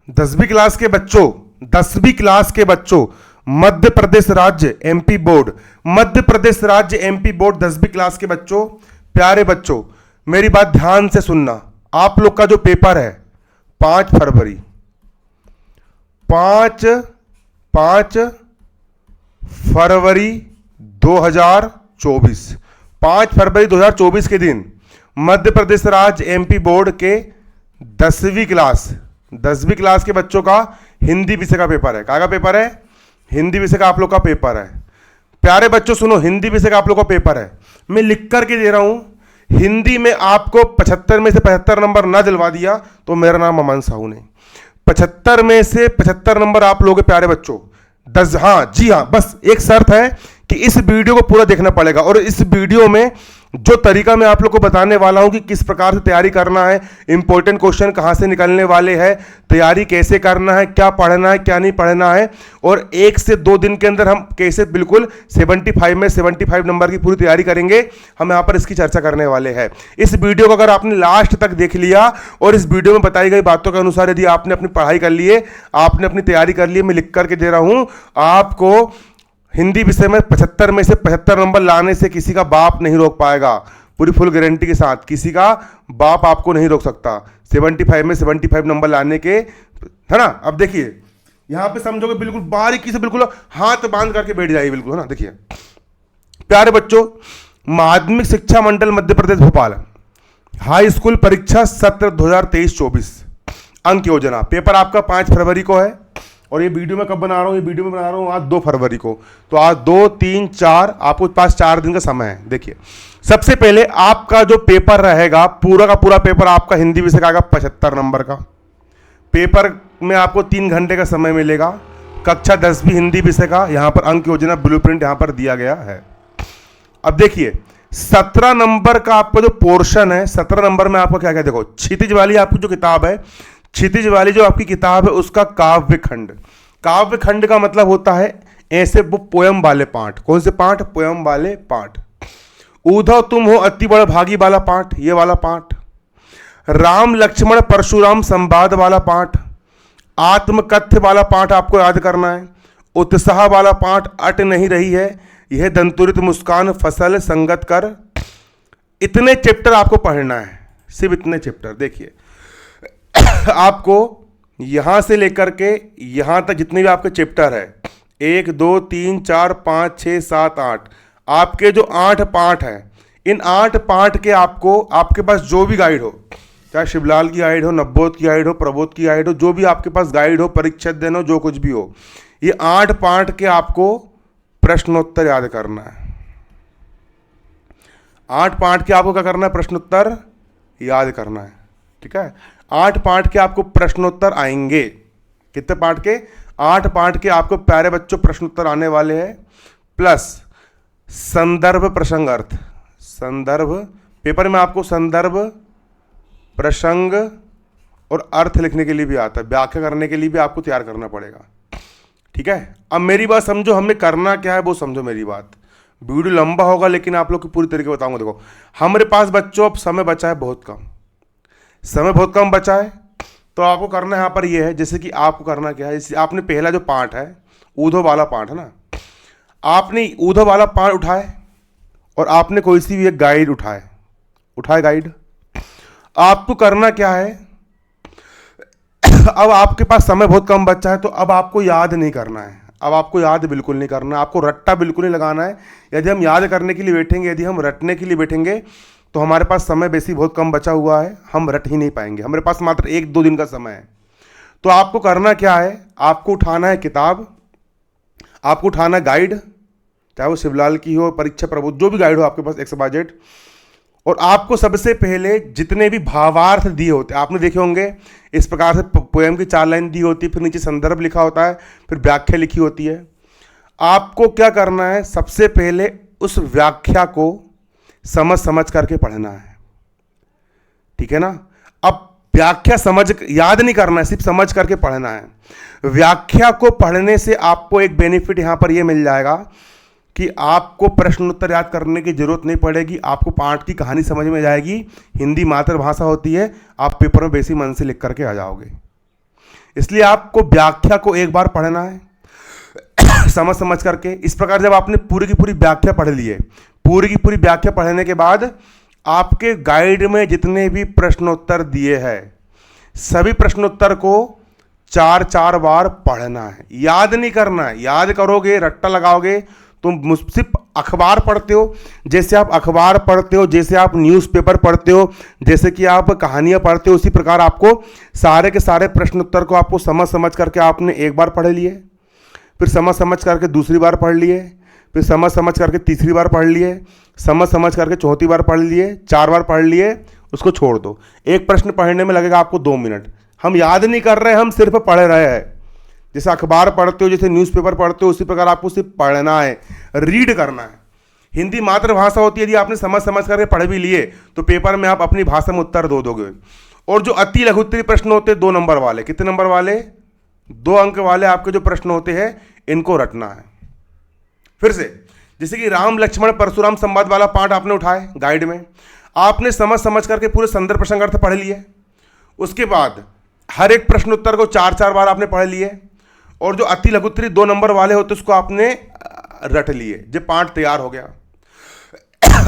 10वीं क्लास के बच्चों, 10वीं क्लास के बच्चों, मध्य प्रदेश राज्य एमपी बोर्ड, मध्य प्रदेश राज्य एमपी बोर्ड 10वीं क्लास के बच्चों, प्यारे बच्चों मेरी बात ध्यान से सुनना। आप लोग का जो पेपर है 5 फरवरी, 5 फरवरी 2024, 5 फरवरी 2024 के दिन मध्य प्रदेश राज्य एमपी बोर्ड के 10वीं क्लास के बच्चों का हिंदी विषय का पेपर है। का पेपर है? हिंदी विषय का आप लोग का पेपर है। प्यारे बच्चों सुनो, हिंदी विषय का आप लोग का पेपर है, मैं लिख करके दे रहा हूं। हिंदी में आपको 75 में से 75 नंबर ना दिलवा दिया तो मेरा नाम अमन साहू नहीं। 75 में से 75 नंबर आप लोगे प्यारे बच्चों। 10, हाँ जी हाँ, बस एक शर्त है कि इस वीडियो को पूरा देखना पड़ेगा और इस वीडियो में जो तरीका मैं आप लोग को बताने वाला हूं कि किस प्रकार से तैयारी करना है, इंपॉर्टेंट क्वेश्चन कहां से निकलने वाले हैं, तैयारी कैसे करना है, क्या पढ़ना है क्या नहीं पढ़ना है, और 1 से 2 दिन के अंदर हम कैसे बिल्कुल 75 में 75 नंबर की पूरी तैयारी करेंगे, हम यहां पर इसकी चर्चा करने वाले हैं। इस वीडियो को अगर आपने लास्ट तक देख लिया और इस वीडियो में बताई गई बातों के अनुसार यदि आपने अपनी पढ़ाई कर ली है, आपने अपनी तैयारी कर ली है, मैं लिख करके दे रहा हूं, आपको हिंदी विषय में 75 में से 75 नंबर लाने से किसी का बाप नहीं रोक पाएगा। पूरी फुल गारंटी के साथ किसी का बाप आपको नहीं रोक सकता 75 में 75 नंबर लाने के, है ना। अब देखिए यहां पे समझोगे बिल्कुल बारीकी से, बिल्कुल हाथ बांध करके बैठ जाइए, बिल्कुल, है ना। देखिए प्यारे बच्चों, माध्यमिक शिक्षा मंडल मध्य प्रदेश भोपाल हाई स्कूल परीक्षा सत्र 2023-24 अंक योजना पेपर आपका 5 फरवरी को है और ये वीडियो मैं कब बना रहा हूँ, ये वीडियो में बना रहा हूँ आज 2 फरवरी को। तो आज 2, 3, 4 आपको पास 4 दिन का समय है। देखिए सबसे पहले आपका जो पेपर रहेगा, पूरा का पूरा पेपर आपका हिंदी विषय का आएगा 75 नंबर का। पेपर में आपको 3 घंटे का समय मिलेगा। कक्षा 10वीं हिंदी विषय का यहाँ पर अंक योजना ब्लूप्रिंट यहाँ पर दिया गया है। अब देखिए 17 नंबर का आपका जो पोर्शन है, 17 नंबर में आपको क्या क्या, देखो क्षितिज वाली आपकी जो किताब है, क्षितिज वाली जो आपकी किताब है उसका काव्य खंड, काव्य खंड का मतलब होता है ऐसे वो पोयम वाले पाठ। कौन से पाठ? पोयम वाले पाठ। ऊधव तुम हो अति बड़ भागी वाला पाठ, ये वाला पाठ। राम लक्ष्मण परशुराम संवाद वाला पाठ। आत्मकथ्य वाला पाठ आपको याद करना है। उत्साह वाला पाठ, अट नहीं रही है यह दंतुरित मुस्कान फसल संगत कर। इतने चैप्टर आपको पढ़ना है, सिर्फ इतने चैप्टर। देखिए आपको यहां से लेकर के यहां तक जितने भी आपके चैप्टर है, 1, 2, 3, 4, 5, 6, 7, 8, आपके जो 8 पाठ हैं, इन 8 पाठ के आपको, आपके पास जो भी गाइड हो, चाहे शिवलाल की गाइड हो, नवबोध की गाइड हो, प्रबोध की गाइड हो, जो भी आपके पास गाइड हो, परीक्षा दिन हो, जो कुछ भी हो, ये 8 पाठ के आपको प्रश्नोत्तर याद करना है। 8 पाठ के आपको क्या करना है? प्रश्नोत्तर याद करना है। ठीक है, 8 पाठ के आपको प्रश्नोत्तर आएंगे। कितने पाठ के? 8 पाठ के आपको प्यारे बच्चों प्रश्नोत्तर आने वाले हैं, प्लस संदर्भ प्रसंग अर्थ। संदर्भ पेपर में आपको संदर्भ प्रसंग और अर्थ लिखने के लिए भी आता है, व्याख्या करने के लिए भी आपको तैयार करना पड़ेगा। ठीक है, अब मेरी बात समझो, हमने करना क्या है वो समझो मेरी बात। वीडियो लंबा होगा लेकिन आप लोग को पूरी तरीके बताऊंगा। देखो हमारे पास बच्चों अब समय बचा है बहुत कम, समय बहुत कम बचा है, तो आपको करना यहाँ पर ये है, जैसे कि आपको करना क्या है, जैसे आपने पहला जो पाठ है ऊधव वाला पाठ है ना, आपने ऊधव वाला पाठ उठाए और आपने कोई सी भी एक गाइड उठाए गाइड। आपको करना क्या है, अब आपके पास समय बहुत कम बचा है, तो अब आपको याद नहीं करना है, अब आपको याद बिल्कुल नहीं करना है, आपको रट्टा बिल्कुल नहीं लगाना है। यदि हम याद करने के लिए बैठेंगे, यदि हम रटने के लिए बैठेंगे, तो हमारे पास समय बेसी बहुत कम बचा हुआ है, हम रट ही नहीं पाएंगे। हमारे पास मात्र 1-2 दिन का समय है। तो आपको करना क्या है, आपको उठाना है किताब, आपको उठाना गाइड, चाहे वो शिवलाल की हो, परीक्षा प्रबोध, जो भी गाइड हो आपके पास XYZ, और आपको सबसे पहले जितने भी भावार्थ दिए होते हैं, आपने देखे होंगे इस प्रकार से पोएम की 4 लाइन दी होती है, फिर नीचे संदर्भ लिखा होता है, फिर व्याख्या लिखी होती है। आपको क्या करना है, सबसे पहले उस व्याख्या को समझ करके पढ़ना है। ठीक है ना। अब व्याख्या समझ, याद नहीं करना है, सिर्फ समझ करके पढ़ना है। व्याख्या को पढ़ने से आपको एक बेनिफिट यहां पर यह मिल जाएगा कि आपको प्रश्नोत्तर याद करने की जरूरत नहीं पड़ेगी, आपको पाठ की कहानी समझ में जाएगी। हिंदी मातृभाषा होती है, आप पेपर में बेसी मन से लिख करके आ जाओगे। इसलिए आपको व्याख्या को एक बार पढ़ना है समझ समझ करके। इस प्रकार जब आपने पूरी की पूरी व्याख्या पढ़ ली है, पूरी की पूरी व्याख्या पढ़ने के बाद आपके गाइड में जितने भी प्रश्नोत्तर दिए हैं सभी प्रश्नोत्तर को 4-4 बार पढ़ना है, याद नहीं करना है। याद करोगे रट्टा लगाओगे। तुम सिर्फ अखबार पढ़ते हो, जैसे आप अखबार पढ़ते हो, जैसे आप न्यूज़पेपर पढ़ते हो, जैसे कि आप कहानियां पढ़ते हो, उसी प्रकार आपको सारे के सारे प्रश्नोत्तर को आपको समझ समझ करके आपने एक बार पढ़ लिए, फिर समझ समझ करके दूसरी बार पढ़ लिए, फिर समझ समझ करके तीसरी बार पढ़ लिए, समझ समझ करके चौथी बार पढ़ लिए, 4 बार पढ़ लिए, उसको छोड़ दो। एक प्रश्न पढ़ने में लगेगा आपको 2 मिनट। हम याद नहीं कर रहे, हम सिर्फ पढ़ रहे हैं। जैसे अखबार पढ़ते हो, जैसे न्यूज़पेपर पढ़ते हो, उसी प्रकार आपको सिर्फ पढ़ना है, रीड करना है। हिंदी मातृभाषा होती है, यदि आपने समझ समझ करके पढ़ भी लिए तो पेपर में आप अपनी भाषा में उत्तर दो दोगे। और जो अति लघुत्तरी प्रश्न होते हैं 2 नंबर वाले, कितने नंबर वाले, 2 अंक वाले आपके जो प्रश्न होते हैं इनको रटना है। फिर से जैसे कि राम लक्ष्मण परशुराम संवाद वाला पार्ट आपने उठाए गाइड में, आपने समझ समझ करके पूरे संदर्भ प्रसंग अर्थ पढ़ लिए। उसके बाद हर एक प्रश्न उत्तर को 4-4 बार आपने पढ़ लिए, और जो अति लघुत्तरी 2 नंबर वाले होते उसको आपने रट लिए। जो पाठ तैयार हो गया।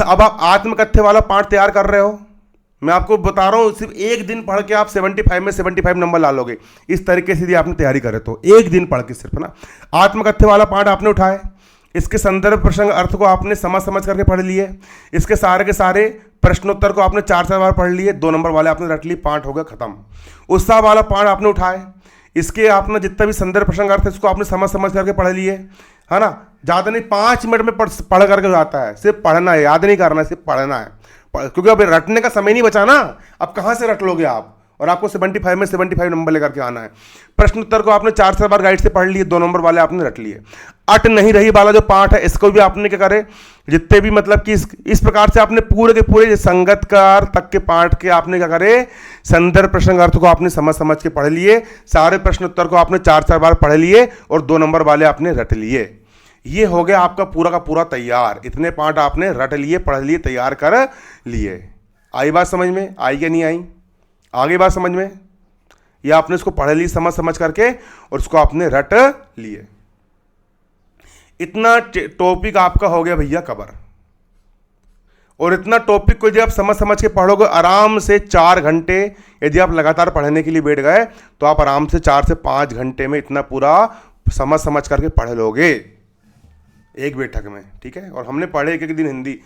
अब आप आत्मकथ्य वाला पाठ तैयार कर रहे हो। मैं आपको बता रहा हूं, सिर्फ एक दिन पढ़ के आप 75 में 75 नंबर ला लोगे। इस तरीके से यदि आपने तैयारी करे तो एक दिन पढ़ के सिर्फ ना आत्मकथ्य वाला पाठ आपने उठाए, इसके संदर्भ प्रसंग अर्थ को आपने समझ समझ करके पढ़ लिए, इसके सारे के सारे प्रश्नोत्तर को आपने 4-4 बार पढ़ लिए, 2 नंबर वाले आपने रट लिए, पाठ हो गया खत्म। उत्साह वाला पाठ आपने उठाए, इसके आपने जितना भी संदर्भ प्रसंग अर्थ है इसको आपने समझ समझ करके पढ़ लिए, है ना। ज़्यादा नहीं, 5 मिनट में पढ़ करके जाता है। सिर्फ पढ़ना है, याद नहीं करना है, सिर्फ पढ़ना है, क्योंकि अब रटने का समय नहीं बचा ना। अब कहाँ से रट लोगे आप, और आपको 75 में 75 नंबर लेकर के आना है। प्रश्न उत्तर को आपने 4-4 बार गाइड से पढ़ लिए, 2 नंबर वाले आपने रट लिए। अट नहीं रही वाला जो पाठ है इसको भी आपने क्या करे, जितने भी मतलब कि इस प्रकार से आपने पूरे के पूरे संगतकार तक के पाठ के आपने क्या करे, संदर्भ प्रसंग अर्थ को आपने समझ समझ के पढ़ लिए, सारे प्रश्न उत्तर को आपने 4-4 बार पढ़ लिए, और 2 नंबर वाले आपने रट लिए। ये हो गया आपका पूरा का पूरा तैयार। इतने पाठ आपने रट लिए, पढ़ लिए, तैयार कर लिए। आई बात समझ में, आई या नहीं आई, आगे बात समझ में? या आपने इसको पढ़ ली समझ समझ करके और उसको आपने रट लिए। इतना टॉपिक आपका हो गया भैया कवर। और इतना टॉपिक को यदि आप समझ समझ के पढ़ोगे आराम से 4 घंटे, यदि आप लगातार पढ़ने के लिए बैठ गए तो आप आराम से 4 से 5 घंटे में इतना पूरा समझ समझ करके पढ़ लोगे एक बैठक में, ठीक है। और हमने पढ़े एक दिन हिंदी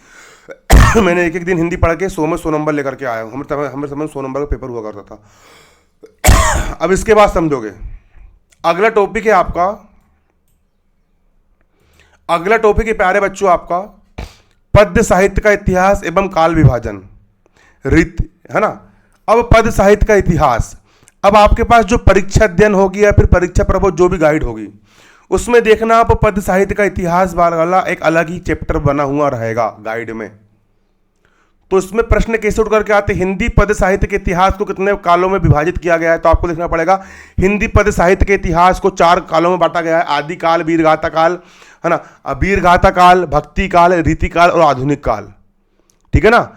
मैंने एक दिन हिंदी पढ़ के 100 में 100 नंबर लेकर के आया हूँ। हमें समय 100 नंबर का पेपर हुआ करता था। अब इसके बाद समझोगे। अगला टॉपिक है आपका, अगला टॉपिक है प्यारे बच्चों आपका पद्य साहित्य का इतिहास एवं काल विभाजन रीति, है ना। अब पद्य साहित्य का इतिहास, अब आपके पास जो परीक्षा अध्ययन होगी या फिर परीक्षा प्रबोध जो भी गाइड होगी उसमें देखना आप पद्य साहित्य का इतिहास वाला एक अलग ही चैप्टर बना हुआ रहेगा गाइड में। तो इसमें प्रश्न कैसे उठ करके आते, हिंदी पद्य साहित्य के इतिहास को कितने कालों में विभाजित किया गया है, तो आपको लिखना पड़ेगा हिंदी पद्य साहित्य के इतिहास को 4 कालों में बांटा गया है। आदि काल, वीरगाथा काल, है ना, वीरगाथा काल, भक्ति काल, रीति काल और आधुनिक काल, ठीक है ना।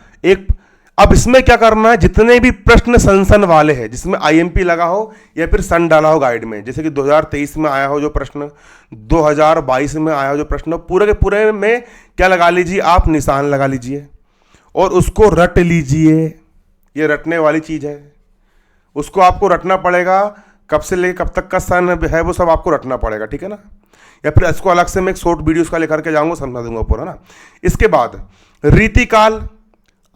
अब इसमें क्या करना है, जितने भी प्रश्न संसन वाले हैं जिसमें आईएमपी लगा हो या फिर सन डाला हो गाइड में, जैसे कि 2023 में आया हो जो प्रश्न, 2022 में आया हो जो प्रश्न, पूरे के पूरे में क्या लगा लीजिए आप, निशान लगा लीजिए और उसको रट लीजिए। ये रटने वाली चीज है, उसको आपको रटना पड़ेगा। कब से लेकर कब तक का सन है वो सब आपको रटना पड़ेगा, ठीक है ना। या फिर इसको अलग से मैं एक शॉर्ट वीडियो उसका लेकर के जाऊंगा, समझा दूंगा पूरा ना। इसके बाद रीतिकाल,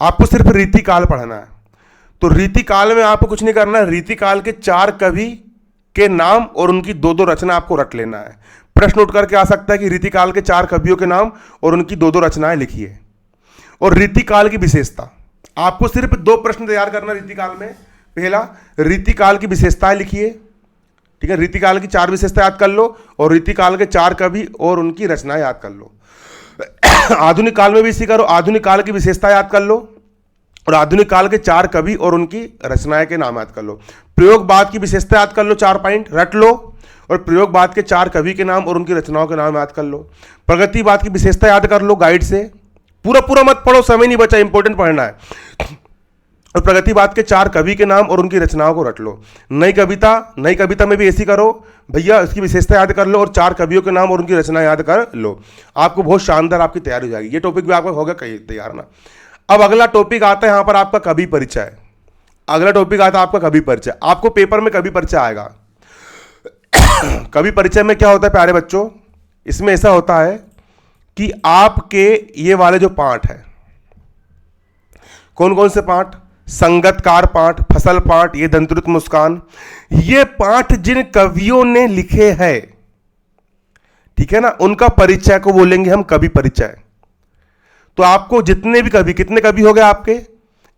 आपको सिर्फ रीतिकाल पढ़ना है। तो रीतिकाल में आपको कुछ नहीं करना है, रीतिकाल के 4 कवि के नाम और उनकी 2-2 रचना आपको रट लेना है। प्रश्न उठ करके आ सकता है कि रीतिकाल के 4 कवियों के नाम और उनकी 2-2 रचनाएं लिखिए। और रीतिकाल की विशेषता, आपको सिर्फ 2 प्रश्न तैयार करना रीतिकाल में। पहला, रीतिकाल की विशेषताएं लिखिए, ठीक है। रीतिकाल की 4 विशेषता याद कर लो और रीतिकाल के 4 कवि और उनकी रचनाएं याद कर लो। आधुनिक काल में भी इसी करो, आधुनिक काल की विशेषता याद कर लो और आधुनिक काल के 4 कवि और उनकी रचनाएं के नाम याद कर लो। प्रयोगवाद की विशेषता याद कर लो, 4 पॉइंट रट लो और प्रयोगवाद के 4 कवि के नाम और उनकी रचनाओं के नाम याद कर लो। प्रगतिवाद की विशेषता याद कर लो गाइड से, पूरा पूरा मत पढ़ो, समय नहीं बचा, इंपॉर्टेंट पढ़ना है। और प्रगतिवाद के 4 कवि के नाम और उनकी रचनाओं को रट लो। नई कविता में भी ऐसी करो भैया, इसकी विशेषता याद कर लो और 4 कवियों के नाम और उनकी रचना याद कर लो। आपको बहुत शानदार आपकी तैयारी हो जाएगी। ये टॉपिक भी आपका हो गया कहीं तैयार ना। अब अगला टॉपिक आता है यहाँ पर आपका कवि परिचय। अगला टॉपिक आता है आपका कवि परिचय। आपको पेपर में कवि परिचय आएगा। कवि परिचय में क्या होता है प्यारे बच्चों, इसमें ऐसा होता है कि आपके ये वाले जो पाठ है, कौन कौन से पाठ, संगतकार पाठ, फसल पाठ, ये दंतुरित मुस्कान, ये पाठ जिन कवियों ने लिखे हैं, ठीक है ना, उनका परिचय को बोलेंगे हम कवि परिचय। तो आपको जितने भी कवि, कितने कवि हो गए आपके,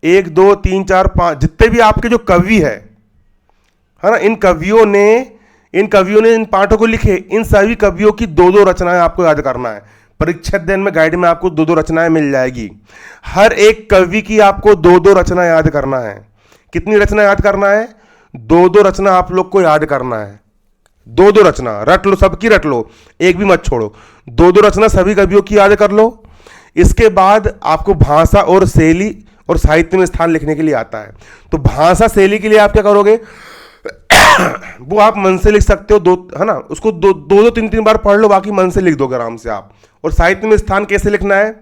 1 2 3 4 5, जितने भी आपके जो कवि है ना, इन कवियों ने इन पाठों को लिखे, इन सभी कवियों की 2-2 रचनाएं आपको याद करना है। परीक्षा अध्ययन में गाइड में आपको 2-2 रचनाएं मिल जाएगी। हर एक कवि की आपको 2-2 रचना याद करना है। कितनी रचना याद करना है, 2-2 रचना आप लोग को याद करना है। 2-2 रचना रट लो, सबकी रट लो, एक भी मत छोड़ो। 2-2 रचना सभी कवियों की याद कर लो। इसके बाद आपको भाषा और शैली और साहित्य में स्थान लिखने के लिए आता है। तो भाषा शैली के लिए आप क्या करोगे, वो आप मन से लिख सकते हो, 2 है ना, उसको 2-2 3-3 बार पढ़ लो, बाकी मन से लिख दोगे आराम से आप। और साहित्य में स्थान कैसे लिखना है,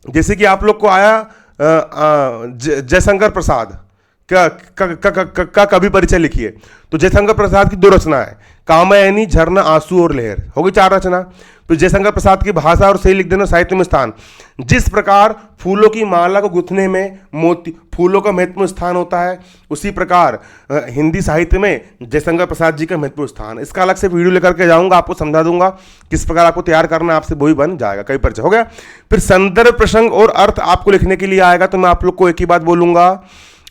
जैसे कि आप लोग को आया जयशंकर प्रसाद का कवि परिचय लिखिए। तो जयशंकर प्रसाद की 2 रचना है, कामयानी, झरना, आंसू और लहर, हो गई 4 रचना। तो जयशंकर प्रसाद की भाषा और शैली लिख देना, साहित्य में स्थान। जिस प्रकार फूलों की माला को गुथने में मोती, फूलों का महत्वपूर्ण स्थान होता है, उसी प्रकार हिंदी साहित्य में जयशंकर प्रसाद जी का महत्वपूर्ण स्थान। इसका अलग से वीडियो लेकर के जाऊंगा, आपको समझा दूंगा किस प्रकार आपको तैयार करना है, आपसे वही बन जाएगा। कई परिचय हो गया। फिर संदर्भ, प्रसंग और अर्थ आपको लिखने के लिए आएगा। तो मैं आप लोग को एक ही बात बोलूंगा,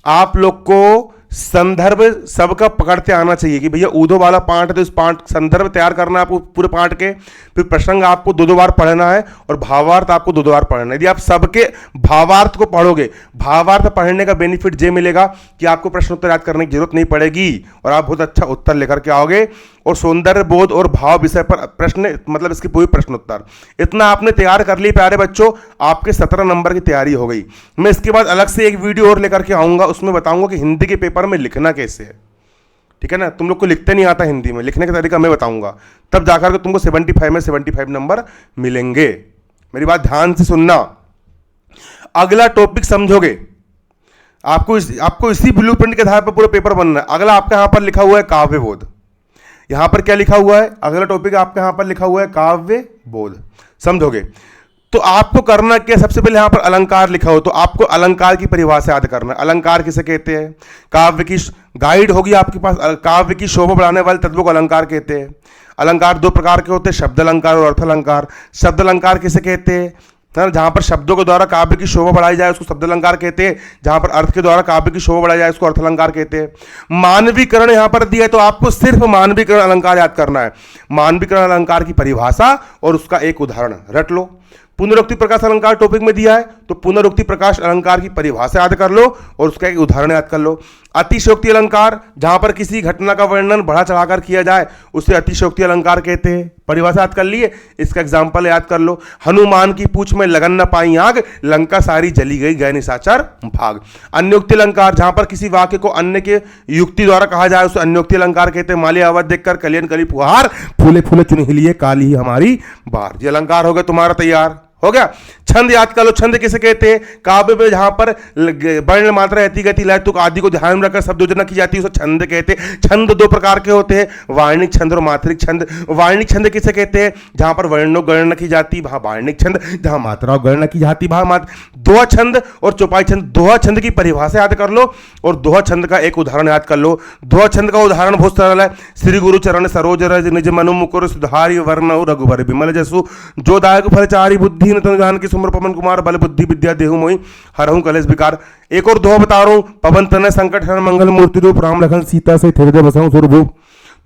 आप लोग को संदर्भ सबका पकड़ते आना चाहिए कि भैया ऊधो वाला पाठ है तो इस पाठ संदर्भ तैयार करना है आपको पूरे पाठ के। फिर प्रसंग आपको 2-2 बार पढ़ना है और भावार्थ आपको 2-2 बार पढ़ना है। यदि आप सबके भावार्थ को पढ़ोगे, भावार्थ पढ़ने का बेनिफिट ये मिलेगा कि आपको प्रश्न उत्तर याद करने की जरूरत नहीं पड़ेगी और आप बहुत अच्छा उत्तर लेकर के आओगे। और सौंदर्य बोध और भाव विषय पर प्रश्न, मतलब इसकी पूरी प्रश्न उत्तर, इतना आपने तैयार कर ली प्यारे बच्चों, आपके 17 नंबर की तैयारी हो गई। मैं इसके बाद अलग से एक वीडियो और लेकर के आऊंगा, उसमें बताऊंगा कि हिंदी के पेपर में लिखना कैसे है। ठीक है ना, तुम लोग को लिखते नहीं आता हिंदी में, लिखने का तरीका मैं बताऊंगा, तब जाकर के तुमको 75 में 75 नंबर मिलेंगे। मेरी बात ध्यान से सुनना। अगला टॉपिक समझोगे, आपको इसी ब्लूप्रिंट के आधार पर पूरा पेपर बनना है। अगला आपका यहां पर लिखा हुआ है काव्य बोध। यहां पर क्या लिखा हुआ है, अगला टॉपिक आपका यहां पर लिखा हुआ है काव्य बोध। समझोगे तो आपको करना क्या, सबसे पहले यहां पर अलंकार लिखा हो तो आपको अलंकार की परिभाषा याद करना है। अलंकार किसे कहते हैं, काव्य की गाइड होगी आपके पास, काव्य की शोभा बढ़ाने वाले तत्वों को अलंकार कहते हैं। अलंकार 2 प्रकार के होते हैं, शब्द अलंकार और अर्थ अलंकार। शब्द अलंकार किसे कहते हैं, जहां पर शब्दों के द्वारा काव्य की शोभा बढ़ाई जाए उसको शब्द अलंकार कहते हैं, जहां पर अर्थ के द्वारा काव्य की शोभा बढ़ाई जाए उसको अर्थ अलंकार कहते हैं। मानवीकरण यहां पर दिया है तो आपको सिर्फ मानवीकरण अलंकार याद करना है। मानवीकरण अलंकार की परिभाषा और उसका एक उदाहरण रट लो। पुनरुक्ति प्रकाश अलंकार टॉपिक में दिया है तो पुनरुक्ति प्रकाश अलंकार की परिभाषा याद कर लो और उसका एक उदाहरण याद कर लो। अतिशयोक्ति अलंकार, जहां पर किसी घटना का वर्णन बढ़ा चढ़ाकर किया जाए उसे अतिशयोक्ति अलंकार कहते हैं। परिभाषा याद कर लिए, इसका एग्जाम्पल याद कर लो। हनुमान की पूंछ में लगन न पाई आग, लंका सारी जली गई, गए निशाचर भाग। अन्योक्ति अलंकार, जहां पर किसी वाक्य को अन्य के युक्ति द्वारा कहा जाए उसे अन्योक्ति अलंकार कहते हैं। माली आवाज देखकर कलियन कली फुहार, फूले फूले चुनहिलिए काली ही हमारी बार। ये अलंकार हो गया तुम्हारा तैयार, हो गया। छंद याद कर लो, छंद किसे कहते हैं, काव्य में जहां पर वर्ण मात्रा रहती गति लय तुक आदि को ध्यान में रखकर शब्द योजना की जाती है उसे छंद कहते हैं। छंद 2 प्रकार के होते हैं, वार्णिक छंद और मात्रिक छंद। वार्णिक छंद किसे कहते हैं, जहां पर वर्णों गणना की जाती वहां वार्णिक छंद, जहां मात्राओं गणना की जाती वहां मात्र। दोहा छंद और चौपाई छंद। दोहा छंद की परिभाषा याद कर लो और दोहा छंद का एक उदाहरण याद कर लो। दोहा छंद का उदाहरण बहुत सरल है, श्री गुरु चरण सरोज रज निज मनु मुकुर सुधारि वर्ण रघुबर विमल जसु, जो दायक फलचारी बुद्धि न जान की सुमर पवन कुमार बल बुद्धि विद्या देहु मोहि हरहु कलेश विकार। एक और दोहा बता रहा हूं, पवन तनय संकट हरण मंगल मूर्ति रूप राम लखन सीता से हृदय बसहु सुरभूप।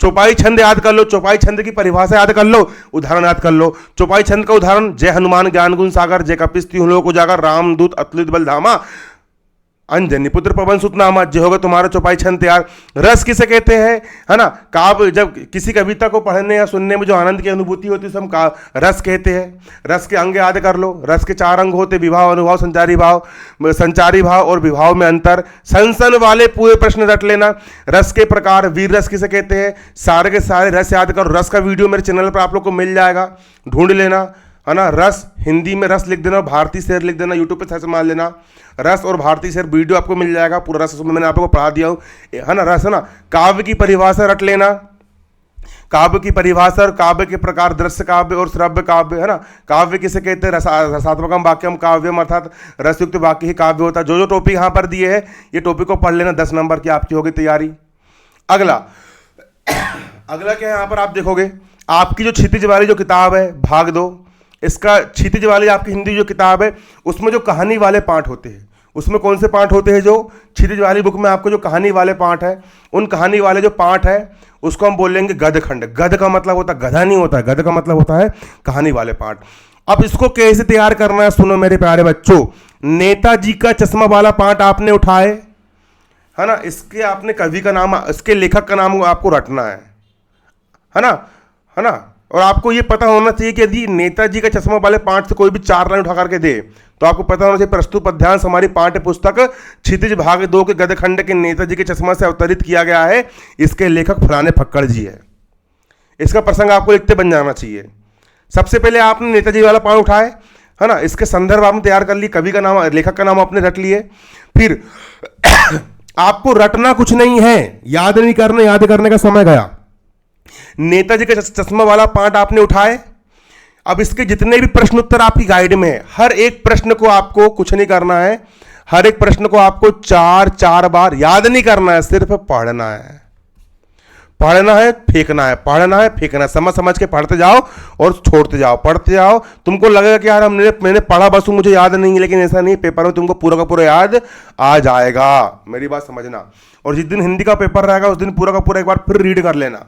चौपाई छंद याद कर लो, चौपाई छंद की परिभाषा याद कर लो, उदाहरण याद कर लो। चौपाई छंद का उदाहरण, जय हनुमान ज्ञान गुण सागर, जय कपीस तिहुँ लोक उजागर, रामदूत अतुलित बल धामा, अंजनी पुत्र पवन सुत नामा, जो होगा तुम्हारा चौपाई छंद तैयार। रस किसे कहते हैं, है ना। काव्य, जब किसी कविता को पढ़ने या सुनने में जो आनंद की अनुभूति होती है, हम रस कहते हैं। रस के अंग याद कर लो। रस के 4 अंग होते, विभाव, अनुभाव, संचारी भाव और विभाव में अंतर। सनसन वाले पूरे प्रश्न रट लेना। रस के प्रकार, वीर रस किसे कहते हैं, सारे के सारे रस याद करो। रस का वीडियो मेरे चैनल पर आप लोग को मिल जाएगा, ढूंढ लेना, है ना। रस हिंदी में रस लिख देना, भारतीय शेर लिख देना, यूट्यूब पे सर्च मार लेना, रस और भारतीय शेर वीडियो आपको मिल जाएगा। पूरा रस उसमें मैंने आप लोगों को पढ़ा दिया हूँ, है ना। रस, है ना। काव्य की परिभाषा रट लेना। काव्य की परिभाषा और काव्य के प्रकार, दृश्य काव्य और श्रव्य काव्य, है ना। काव्य किसे कहते हैं, रसात्मकम वाक्यम काव्यम, अर्थात रसयुक्त वाक्य ही काव्य होता है। जो जो टॉपिक यहाँ पर दिए हैं, ये टॉपिक को पढ़ लेना, 10 नंबर की आपकी होगी तैयारी। अगला क्या है, यहाँ पर आप देखोगे, आपकी जो क्षितिज वाली जो किताब है भाग 2, इसका क्षितिज वाली आपकी हिंदी जो किताब है, उसमें जो कहानी वाले पाठ होते हैं, उसमें कौन से पाठ होते हैं, जो क्षितिज वाली बुक में आपको जो कहानी वाले पाठ है, उन कहानी वाले जो पाठ है उसको हम बोलेंगे गद्यखंड। गद्य का मतलब होता है, गधा नहीं होता है, गद्य का मतलब होता है कहानी वाले पाठ। अब इसको कैसे तैयार करना है, सुनो मेरे प्यारे बच्चों। नेताजी का चश्मा वाला पाठ आपने उठाए, है ना। इसके आपने कवि का नाम, इसके लेखक का नाम आपको रटना है ना। और आपको ये पता होना चाहिए कि यदि नेताजी का चश्मा वाले पाठ से कोई भी 4 लाइन उठा करके दे, तो आपको पता होना चाहिए प्रस्तुत पद्यांश हमारी पाठ्य पुस्तक क्षितिज भाग 2 के गद्यखंड के नेताजी के चश्मा से अवतरित किया गया है। इसके लेखक फलाने फक्कड़ जी है। इसका प्रसंग आपको लिखते बन जाना चाहिए। सबसे पहले आपने नेताजी वाला पाठ उठाए, है ना। इसके संदर्भ आपने तैयार कर ली, कवि का नाम, लेखक का नाम आपने रट लिए। फिर आपको रटना कुछ नहीं है, याद नहीं करना, याद करने का समय गया। नेताजी का चश्मा वाला पाठ आपने उठाए। अब इसके जितने भी प्रश्न उत्तर आपकी गाइड में है, हर एक प्रश्न को आपको कुछ नहीं करना है, हर एक प्रश्न को आपको 4 बार याद नहीं करना है, सिर्फ पढ़ना है। पढ़ना है, फेंकना है, पढ़ना है, फेंकना है। समझ के पढ़ते जाओ और छोड़ते जाओ, पढ़ते जाओ। तुमको लगेगा कि यार मैंने पढ़ा बस मुझे याद नहीं है, लेकिन ऐसा नहीं, पेपर में तुमको पूरा का पूरा याद आ जाएगा। मेरी बात समझना। और जिस दिन हिंदी का पेपर रहेगा उस दिन पूरा का पूरा एक बार फिर रीड कर लेना।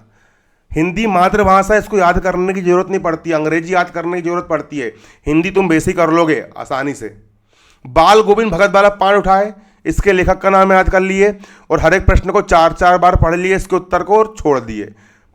हिंदी मातृभाषा, इसको याद करने की जरूरत नहीं पड़ती, अंग्रेजी याद करने की जरूरत पड़ती है। हिंदी तुम बेसिक कर लोगे आसानी से। बाल गोविंद भगत वाला पाठ उठाए, इसके लेखक का नाम याद कर लिए और हर एक प्रश्न को 4 बार पढ़ लिए, इसके उत्तर को और छोड़ दिए।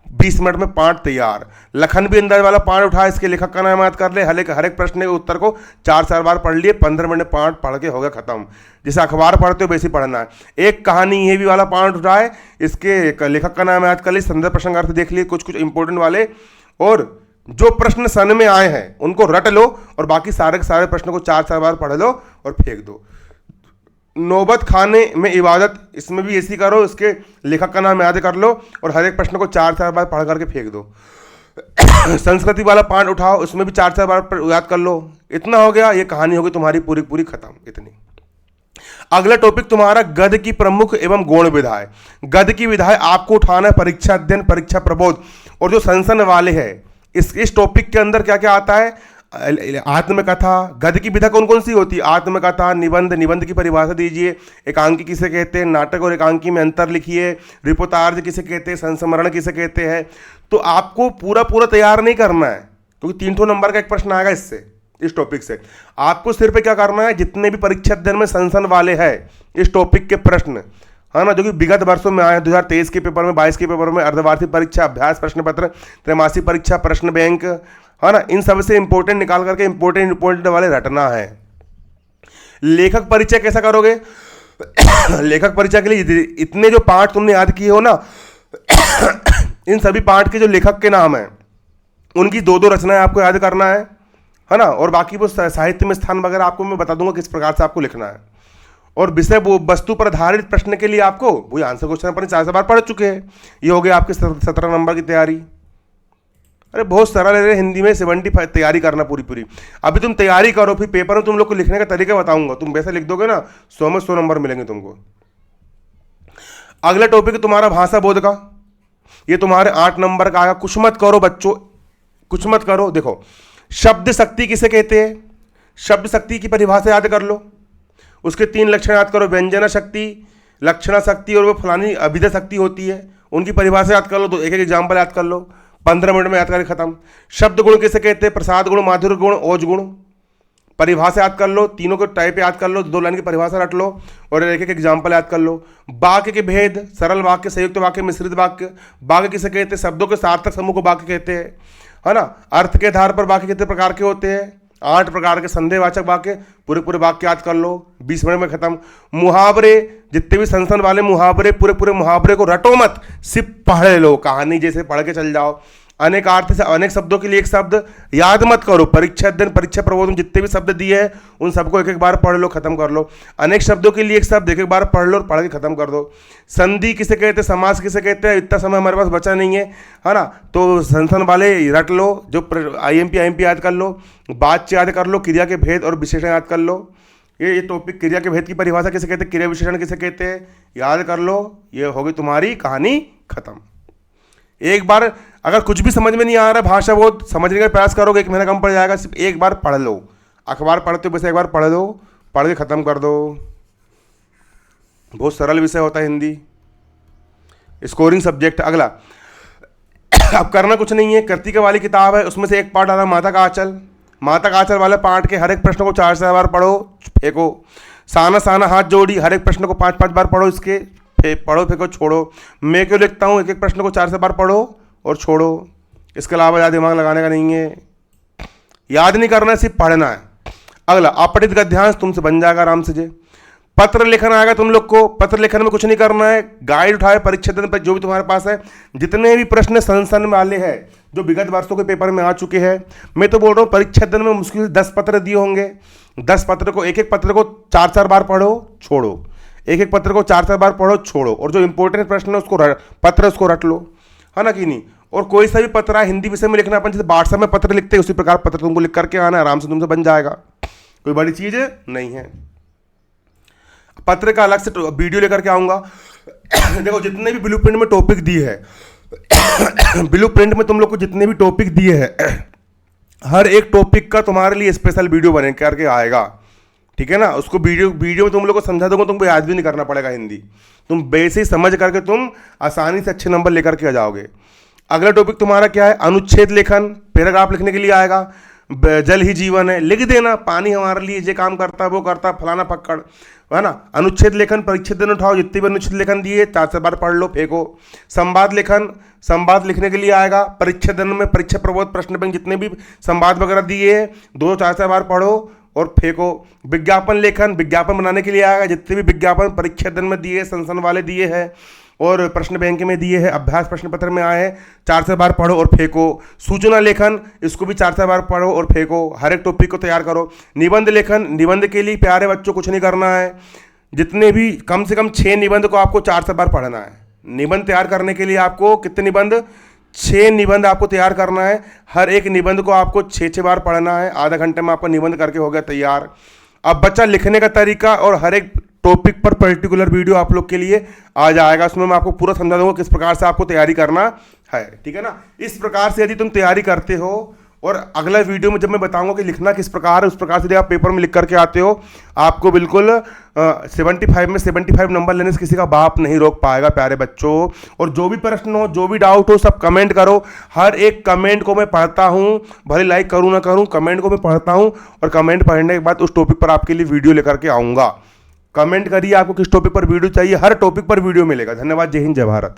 20 मिनट में पाठ तैयार। लखन भी अंदाज वाला पाठ उठाए, इसके लेखक का नाम याद कर ले, हर एक प्रश्न के उत्तर को 4 बार पढ़ लिए, 15 मिनट में पाठ पढ़ के हो गया खत्म। जैसे अखबार पढ़ते हो वैसे पढ़ना है। एक कहानी ये भी वाला पाठ उठाए, इसके लेखक का नाम याद कर लिए, संदर्भ प्रसंग अर्थ देख लिए, कुछ इंपॉर्टेंट वाले, और जो प्रश्न सन में आए हैं उनको रट लो और बाकी सारे के सारे प्रश्नों को 4 बार पढ़ लो और फेंक दो। नौबत खाने में इबादत, इसमें भी ऐसी करो, इसके लेखक का नाम याद कर लो और हर एक प्रश्न को 4 बार पढ़ करके फेंक दो। संस्कृति वाला पाठ उठाओ, उसमें भी 4 बार याद कर लो। इतना हो गया, ये कहानी होगी तुम्हारी पूरी पूरी खत्म। इतनी। अगला टॉपिक तुम्हारा गद्य की प्रमुख एवं गौण विधाएं। गद्य की विधाएं आपको उठाना है, परीक्षा अध्ययन, परीक्षा प्रबोध और जो संसन वाले हैं। इस टॉपिक के अंदर क्या क्या आता है, आत्मकथा। गद्य की विधा कौन कौन सी होती है, आत्मकथा, निबंध, निबंध की परिभाषा दीजिए, एकांकी किसे कहते हैं, नाटक और एकांकी में अंतर लिखिए, रिपोर्टार्ज किसे कहते हैं, संस्मरण किसे कहते हैं। तो आपको पूरा पूरा तैयार नहीं करना है, क्योंकि 3 नंबर का एक प्रश्न आएगा इससे, इस टॉपिक से। आपको सिर्फ क्या करना है, जितने भी परीक्षा अध्ययन में संसन वाले हैं इस टॉपिक के प्रश्न, है ना, जो कि विगत वर्षों में आए, 2023 के पेपर में, 22 के पेपर में, अर्धवार्षिक परीक्षा, अभ्यास प्रश्न पत्र, त्रैमासिक परीक्षा, प्रश्न बैंक, है ना, इन सब से इंपॉर्टेंट निकाल करके इंपॉर्टेंट वाले रटना है। लेखक परिचय कैसा करोगे? लेखक परिचय के लिए इतने जो पाठ तुमने याद किए हो ना, इन सभी पाठ के जो लेखक के नाम हैं उनकी 2 रचनाएं आपको याद करना है ना। और बाकी वो साहित्य में स्थान वगैरह आपको मैं बता दूंगा किस प्रकार से आपको लिखना है। और विषय वस्तु पर आधारित प्रश्न के लिए आपको वही आंसर क्वेश्चन पर 4 बार पढ़ चुके हैं। ये हो गया आपके 17 नंबर की तैयारी। अरे बहुत सरल है, हिंदी में 75 तैयारी करना पूरी। अभी तुम तैयारी करो, फिर पेपर में तुम लोग को लिखने का तरीका बताऊंगा। तुम वैसे लिख दोगे ना 100 में 100 नंबर मिलेंगे तुमको। अगला टॉपिक है तुम्हारा भाषा बोध का। ये तुम्हारे 8 नंबर का आएगा। कुछ मत करो बच्चों, कुछ मत करो। देखो, शब्द शक्ति किसे कहते हैं? शब्द शक्ति की परिभाषा याद कर लो, उसके 3 लक्षण याद करो, व्यंजना शक्ति, लक्षणा शक्ति और वो फलानी अभिधा शक्ति होती है, उनकी परिभाषा याद कर लो। तो एक एग्जाम्पल याद कर लो, 15 मिनट में याद करके खत्म। शब्द गुण किसे कहते हैं? प्रसाद गुण, माधुर्य गुण, ओज गुण। परिभाषा याद कर लो, तीनों को टाइप याद कर लो, 2 लाइन की परिभाषा रट लो और एक एक एग्जाम्पल याद कर लो। वाक्य के भेद, सरल वाक्य, संयुक्त वाक्य, मिश्रित वाक्य। वाक्य किसे कहते हैं? शब्दों के सार्थक समूह को वाक्य कहते हैं, है ना। अर्थ के आधार पर वाक्य कितने प्रकार के होते हैं? 8 प्रकार के। संदेहवाचक वाक्य, पूरे पूरे वाक्य याद कर लो, 20 मिनट में खत्म। मुहावरे, जितने भी संसन वाले मुहावरे, पूरे पूरे मुहावरे को रटो मत, सिर्फ पढ़ लो, कहानी जैसे पढ़ के चल जाओ। अनेक अर्थ से अनेक शब्दों के लिए एक शब्द याद मत करो। परीक्षा दिन, परीक्षा प्रबोधन, जितने भी शब्द दिए हैं उन सबको एक एक बार पढ़ लो, खत्म कर लो। अनेक शब्दों के लिए एक शब्द एक एक बार पढ़ लो और पढ़ के खत्म कर दो। संधि किसे कहते हैं? समास किसे कहते हैं? इतना समय हमारे पास बचा नहीं है ना, तो संसन वाले रट लो, जो IMP याद कर लो, बात याद कर लो, क्रिया के भेद और विशेषण याद कर लो। ये टॉपिक, क्रिया के भेद की परिभाषा किसे कहते हैं, क्रिया विशेषण किसे कहते हैं, याद कर लो। ये होगी तुम्हारी कहानी खत्म। एक बार अगर कुछ भी समझ में नहीं आ रहा, भाषा बोध समझने का प्रयास करोगे, 1 महीना कम पड़ जाएगा। सिर्फ एक बार पढ़ लो, अखबार पढ़ते हो वैसे एक बार पढ़ दो, पढ़ के खत्म कर दो। बहुत सरल विषय होता है हिंदी, स्कोरिंग सब्जेक्ट। अगला अब करना कुछ नहीं है, कृतिका वाली किताब है, उसमें से एक पार्ट आ रहा है माता का आंचल। माता का आंचल वाले पार्ट के हर एक प्रश्न को 4 से 4 बार पढ़ो, फेंको। साना साना हाथ जोड़ी, हर एक प्रश्न को 5-5 बार पढ़ो, इसके पढ़ो फेंको छोड़ो। मैं क्यों लिखता हूँ, एक एक प्रश्न को 4 से बार पढ़ो और छोड़ो। इसके अलावा ज़्यादा दिमाग लगाने का नहीं है, याद नहीं करना है, सिर्फ पढ़ना है। अगला अपठित गद्यांश तुमसे बन जाएगा आराम से। जे पत्र लेखन आएगा तुम लोग को। पत्र लेखन में कुछ नहीं करना है, गाइड उठाए परीक्षा दिन पर जो भी तुम्हारे पास है, जितने भी प्रश्न संसन वाले हैं जो विगत वर्षों के पेपर में आ चुके हैं। मैं तो बोल रहा हूँ परीक्षा दिन में मुश्किल से 10 पत्र दिए होंगे। 10 पत्र को, एक एक पत्र को 4-4 बार पढ़ो, छोड़ो। एक एक पत्र को 4-4 बार पढ़ो, छोड़ो। और जो इंपॉर्टेंट प्रश्न है उसको पत्र उसको रट लो, है ना कि नहीं। और कोई सा भी पत्र है हिंदी विषय में लिखना, अपन जैसे व्हाट्सएप में पत्र लिखते हैं उसी प्रकार पत्र तुमको लिख करके आना, आराम से तुमसे बन जाएगा, कोई बड़ी चीज नहीं है। पत्र का अलग से वीडियो लेकर के आऊंगा। देखो जितने भी ब्लूप्रिंट में टॉपिक दिए है, ब्लूप्रिंट में तुम लोग को जितने भी टॉपिक दिए हैं, हर एक टॉपिक का तुम्हारे लिए स्पेशल वीडियो बने करके आएगा, ठीक है ना। उसको वीडियो में तुम लोग को समझा दूंगा, तुमको याद भी नहीं करना पड़ेगा हिंदी, तुम वैसे ही समझ करके तुम आसानी से अच्छे नंबर लेकर के आ जाओगे। अगला टॉपिक तुम्हारा क्या है? अनुच्छेद लेखन, पैराग्राफ लिखने के लिए आएगा। जल ही जीवन है, लिख देना, पानी हमारे लिए ये काम करता है, वो करता है, फलाना पकड़, है ना। अनुच्छेद लेखन, परीक्षा दिन उठाओ, जितने भी अनुच्छेद लेखन दिए 4 बार पढ़ लो, फेंको। संवाद लेखन, संवाद लिखने के लिए आएगा। परीक्षा दिन में परीक्षा प्रबोध प्रश्न बैंक जितने भी संवाद वगैरह दिए हैं 2-4 बार पढ़ो और फेंको। विज्ञापन लेखन, विज्ञापन बनाने के लिए आएगा, जितने भी विज्ञापन परीक्षा दिन में दिए, संसन वाले दिए हैं और प्रश्न बैंक में दिए हैं, अभ्यास प्रश्न पत्र में आए हैं, 4 बार पढ़ो और फेंको। सूचना लेखन, इसको भी 4 बार पढ़ो और फेंको, हर एक टॉपिक को तैयार करो। निबंध लेखन, निबंध के लिए प्यारे बच्चों कुछ नहीं करना है, जितने भी कम से कम 6 निबंध को आपको 4 बार पढ़ना है। निबंध तैयार करने के लिए आपको कितने निबंध? 6 निबंध आपको तैयार करना है। हर एक निबंध को आपको 6 बार पढ़ना है। आधा घंटे में आपका निबंध करके हो गया तैयार। अब बच्चा लिखने का तरीका और हर एक टॉपिक पर पर्टिकुलर वीडियो आप लोग के लिए आ जाएगा, उसमें मैं आपको पूरा समझा दूंगा किस प्रकार से आपको तैयारी करना है, ठीक है ना। इस प्रकार से यदि तुम तैयारी करते हो और अगला वीडियो में जब मैं बताऊंगा कि लिखना किस प्रकार है, उस प्रकार से यदि आप पेपर में लिख करके आते हो, आपको बिल्कुल 75 में 75 नंबर लेने से किसी का बाप नहीं रोक पाएगा प्यारे बच्चों। और जो भी प्रश्न हो, जो भी डाउट हो, सब कमेंट करो। हर एक कमेंट को मैं पढ़ता हूँ, भले लाइक करूँ ना करूँ, कमेंट को मैं पढ़ता हूँ और कमेंट पढ़ने के बाद उस टॉपिक पर आपके लिए वीडियो लेकर के आऊँगा। कमेंट करिए आपको किस टॉपिक पर वीडियो चाहिए, हर टॉपिक पर वीडियो मिलेगा। धन्यवाद, जय हिंद, जय भारत।